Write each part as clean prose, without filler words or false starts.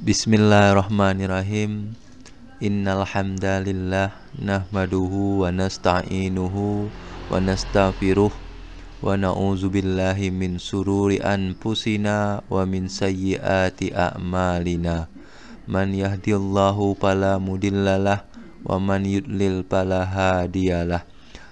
Bismillahirrahmanirrahim. Innal hamdalillah nahmaduhu wa nasta'inuhu wa nastaghfiruh wa na'udzu billahi min sururi anfusina wa min sayyiati a'malina. Man yahdihillahu fala mudhillalah wa man yudlil fala hadiyalah.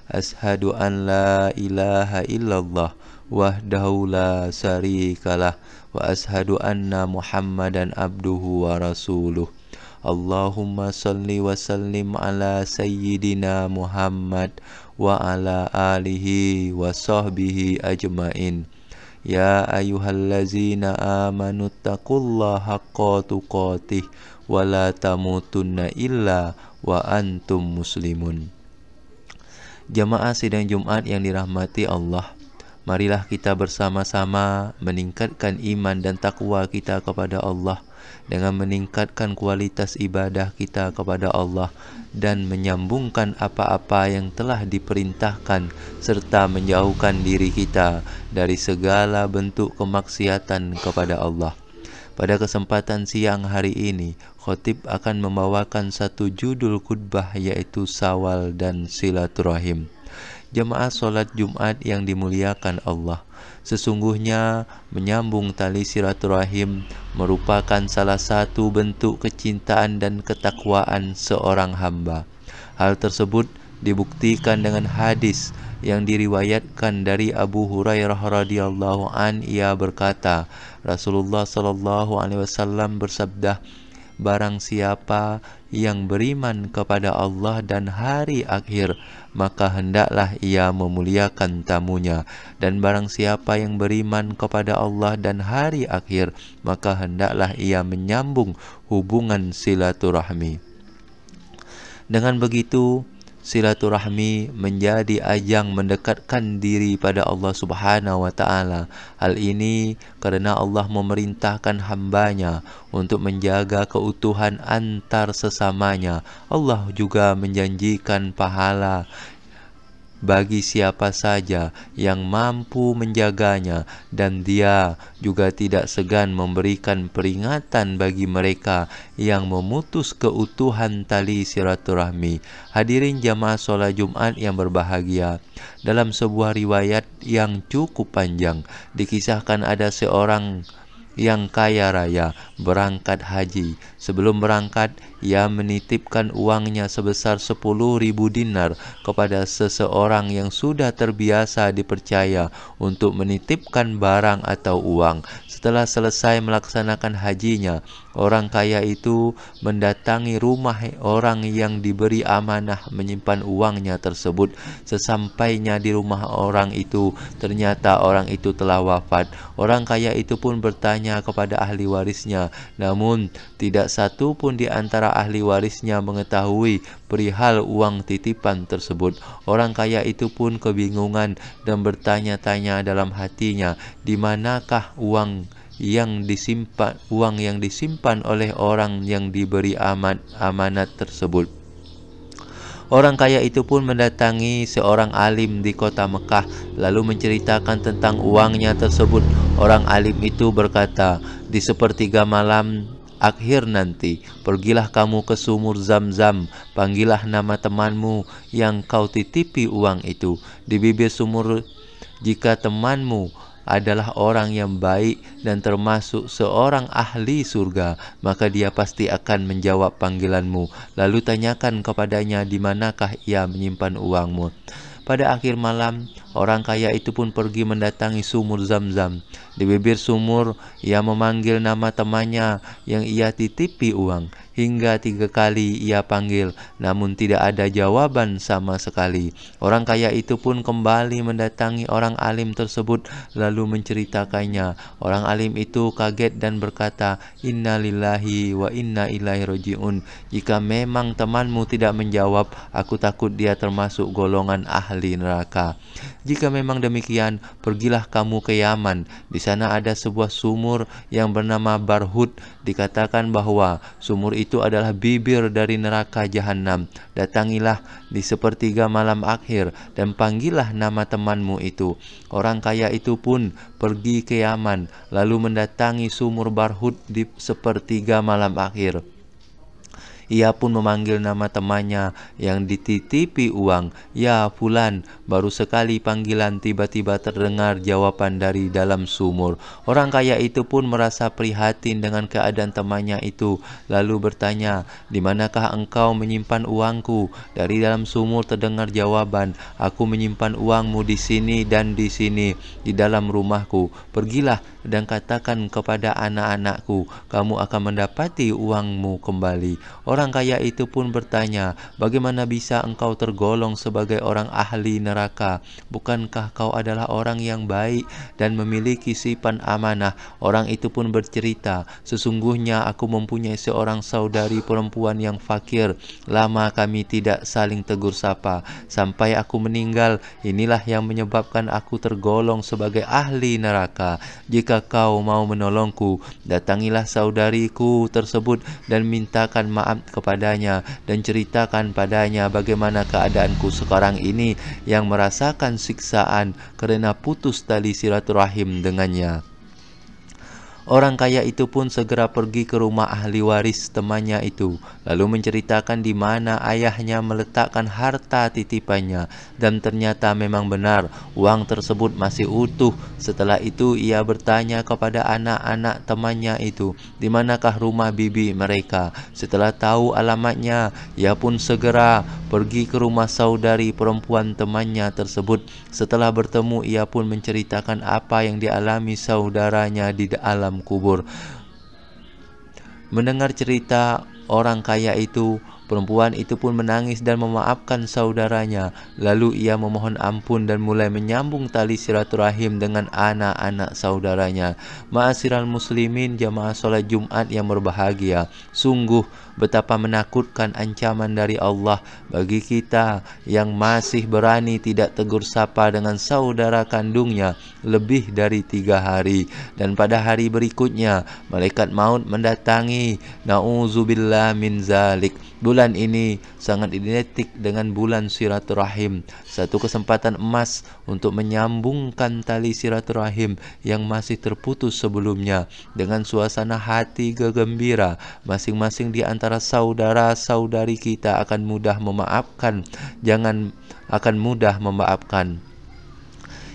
Ashhadu an la ilaha illallah wahdahu la syarikalah wa ashhadu anna Muhammadan abduhu wa rasuluh. Allahumma salli wa sallim ala sayyidina Muhammad wa ala alihi wa sahbihi ajmain. Ya ayyuhallazina amanu taqullaha haqqa tuqatih wa la tamutunna illa wa antum muslimun. Jamaah sidang Jumat yang dirahmati Allah, marilah kita bersama-sama meningkatkan iman dan takwa kita kepada Allah dengan meningkatkan kualitas ibadah kita kepada Allah dan menyambungkan apa-apa yang telah diperintahkan serta menjauhkan diri kita dari segala bentuk kemaksiatan kepada Allah. Pada kesempatan siang hari ini, khotib akan membawakan satu judul khutbah, yaitu Syawal dan Silaturahim. Jemaah sholat Jumat yang dimuliakan Allah, sesungguhnya menyambung tali silaturahim merupakan salah satu bentuk kecintaan dan ketakwaan seorang hamba. Hal tersebut dibuktikan dengan hadis yang diriwayatkan dari Abu Hurairah radhiyallahu an. Ia berkata, Rasulullah sallallahu alaihi wasallam bersabda, barang siapa yang beriman kepada Allah dan hari akhir, maka hendaklah ia memuliakan tamunya, dan barang siapa yang beriman kepada Allah dan hari akhir, maka hendaklah ia menyambung hubungan silaturahmi. Dengan begitu, silaturahmi menjadi ajang mendekatkan diri pada Allah Subhanahu wa ta'ala. Hal ini karena Allah memerintahkan hambanya untuk menjaga keutuhan antar sesamanya. Allah juga menjanjikan pahala bagi siapa saja yang mampu menjaganya, dan Dia juga tidak segan memberikan peringatan bagi mereka yang memutus keutuhan tali silaturahmi. Hadirin jamaah sholat Jumat yang berbahagia, dalam sebuah riwayat yang cukup panjang dikisahkan ada seorang yang kaya raya berangkat haji. Sebelum berangkat, ia menitipkan uangnya sebesar 10.000 dinar kepada seseorang yang sudah terbiasa dipercaya untuk menitipkan barang atau uang. Setelah selesai melaksanakan hajinya, orang kaya itu mendatangi rumah orang yang diberi amanah menyimpan uangnya tersebut. Sesampainya di rumah orang itu, ternyata orang itu telah wafat. Orang kaya itu pun bertanya kepada ahli warisnya, namun tidak satu pun di antara ahli warisnya mengetahui perihal uang titipan tersebut. Orang kaya itu pun kebingungan dan bertanya-tanya dalam hatinya, di manakah uang yang disimpan oleh orang yang diberi amanat tersebut. Orang kaya itu pun mendatangi seorang alim di kota Mekah, lalu menceritakan tentang uangnya tersebut. Orang alim itu berkata, di sepertiga malam akhir nanti, pergilah kamu ke sumur Zam-Zam, panggillah nama temanmu yang kau titipi uang itu di bibir sumur. Jika temanmu adalah orang yang baik dan termasuk seorang ahli surga, maka dia pasti akan menjawab panggilanmu. Lalu tanyakan kepadanya di manakah ia menyimpan uangmu. Pada akhir malam, orang kaya itu pun pergi mendatangi sumur Zam-Zam. Di bibir sumur, ia memanggil nama temannya yang ia titipi uang. Hingga 3 kali ia panggil, namun tidak ada jawaban sama sekali. Orang kaya itu pun kembali mendatangi orang alim tersebut, lalu menceritakannya. Orang alim itu kaget dan berkata, Inna lillahi wa inna ilaihi raji'un. Jika memang temanmu tidak menjawab, aku takut dia termasuk golongan ahli neraka. Jika memang demikian, pergilah kamu ke Yaman. Di sana ada sebuah sumur yang bernama Barhud. Dikatakan bahwa sumur itu adalah bibir dari neraka Jahanam. Datangilah di sepertiga malam akhir dan panggillah nama temanmu itu. Orang kaya itu pun pergi ke Yaman, lalu mendatangi sumur Barhud di sepertiga malam akhir. Ia pun memanggil nama temannya yang dititipi uang. "Ya Fulan." Baru sekali panggilan tiba-tiba terdengar jawaban dari dalam sumur. Orang kaya itu pun merasa prihatin dengan keadaan temannya itu, lalu bertanya, "Di manakah engkau menyimpan uangku?" Dari dalam sumur terdengar jawaban, "Aku menyimpan uangmu di sini dan di sini, di dalam rumahku. Pergilah dan katakan kepada anak-anakku, kamu akan mendapati uangmu kembali." Orang kaya itu pun bertanya, "Bagaimana bisa engkau tergolong sebagai orang ahli neraka? Bukankah kau adalah orang yang baik dan memiliki sifat amanah?" Orang itu pun bercerita, "Sesungguhnya aku mempunyai seorang saudari perempuan yang fakir. Lama kami tidak saling tegur sapa sampai aku meninggal. Inilah yang menyebabkan aku tergolong sebagai ahli neraka. Jika kau mau menolongku, datangilah saudariku tersebut dan mintakan maaf kepadanya dan ceritakan padanya bagaimana keadaanku sekarang ini yang merasakan siksaan karena putus tali silaturahim dengannya." Orang kaya itu pun segera pergi ke rumah ahli waris temannya itu, lalu menceritakan di mana ayahnya meletakkan harta titipannya, dan ternyata memang benar, uang tersebut masih utuh. Setelah itu ia bertanya kepada anak-anak temannya itu, di manakah rumah bibi mereka. Setelah tahu alamatnya, ia pun segera pergi ke rumah saudari perempuan temannya tersebut. Setelah bertemu, ia pun menceritakan apa yang dialami saudaranya di alam kubur. Mendengar cerita orang kaya itu, perempuan itu pun menangis dan memaafkan saudaranya. Lalu ia memohon ampun dan mulai menyambung tali silaturahim dengan anak-anak saudaranya. Ma'asyiral muslimin, jamaah sholat Jumat yang berbahagia, sungguh betapa menakutkan ancaman dari Allah bagi kita yang masih berani tidak tegur sapa dengan saudara kandungnya lebih dari 3 hari. Dan pada hari berikutnya, malaikat maut mendatangi. Na'udzubillah min zalik. Bulan ini sangat identik dengan bulan silaturahim, satu kesempatan emas untuk menyambungkan tali silaturahim yang masih terputus sebelumnya. Dengan suasana hati gembira, masing-masing di antara saudara-saudari kita akan mudah memaafkan.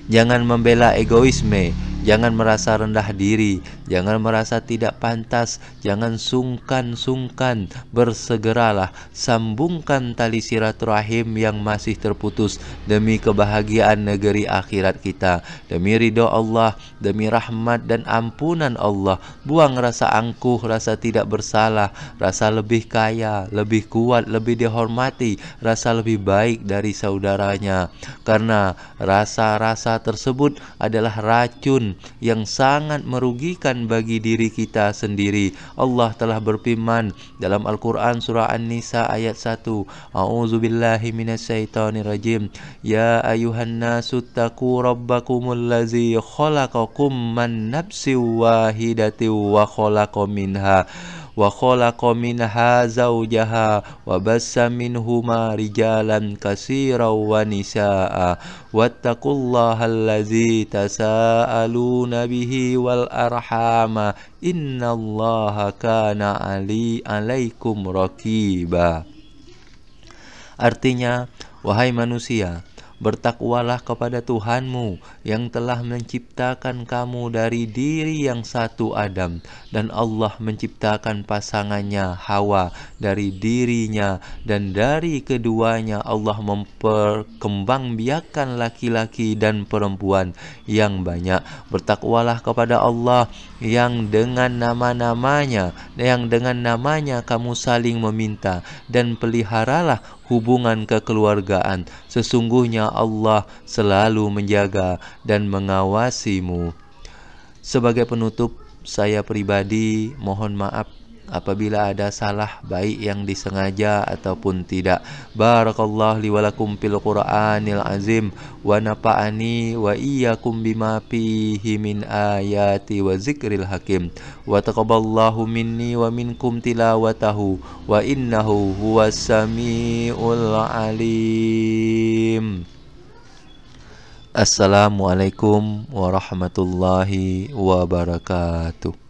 Jangan membela egoisme, jangan merasa rendah diri, jangan merasa tidak pantas, jangan sungkan-sungkan. Bersegeralah, sambungkan tali silaturahim yang masih terputus demi kebahagiaan negeri akhirat kita, demi ridho Allah, demi rahmat dan ampunan Allah. Buang rasa angkuh, rasa tidak bersalah, rasa lebih kaya, lebih kuat, lebih dihormati, rasa lebih baik dari saudaranya. Karena rasa-rasa tersebut adalah racun yang sangat merugikan bagi diri kita sendiri. Allah telah berfirman dalam Al-Quran surah An-Nisa ayat 1, A'udzubillahi minasyaitonirrajim, Ya ayuhan nasu taqu rabbakumul ladzi khalaqakum man nafsin wahidatin wa khalaqa minha zawjaha wa bassa minhuma rijalan katsiran wa nisaa wattaqullaha allazi tasaaluna bihi wal arhama innallaha kana alaikum raqiba. Artinya, wahai manusia, bertakwalah kepada Tuhanmu yang telah menciptakan kamu dari diri yang satu Adam, dan Allah menciptakan pasangannya Hawa dari dirinya, dan dari keduanya Allah memperkembangbiakkan laki-laki dan perempuan yang banyak. Bertakwalah kepada Allah yang dengan namanya kamu saling meminta, dan peliharalah hubungan kekeluargaan. Sesungguhnya Allah selalu menjaga dan mengawasimu. Sebagai penutup, saya pribadi mohon maaf apabila ada salah baik yang disengaja ataupun tidak. Barakallahu li wa lakum fil Qur'anil azim wa nafa'ani wa iyyakum bima fihi min ayati wa zikril hakim wa taqabbalallahu minni wa minkum tilawatahu wa innahu huwas samiul alim. Assalamualaikum warahmatullahi wabarakatuh.